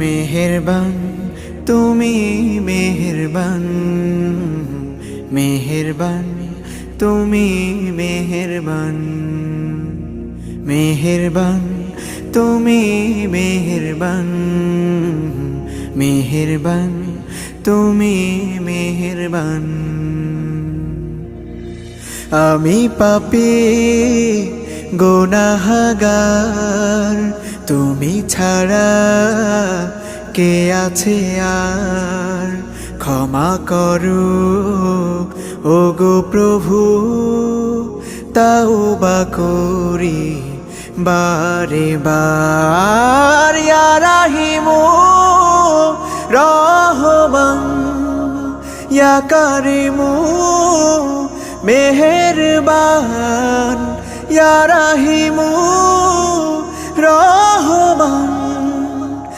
মেহেরবান তুমি মেহেরবান, মেহেরবান তুমি মেহেরবান, মেহেরবান তুমি মেহেরবান, মেহেরবান তুমি মেহেরবান। আমি পাপী গুনাহগার, তুমি ছাড়া কে আছে আর? ক্ষমা করো ওগো প্রভু, তাওবা করি বারে বার। ইয়া রাহিমু রহমান, ইয়া কারিমু মেহেরবান, ইয়া রাহিমু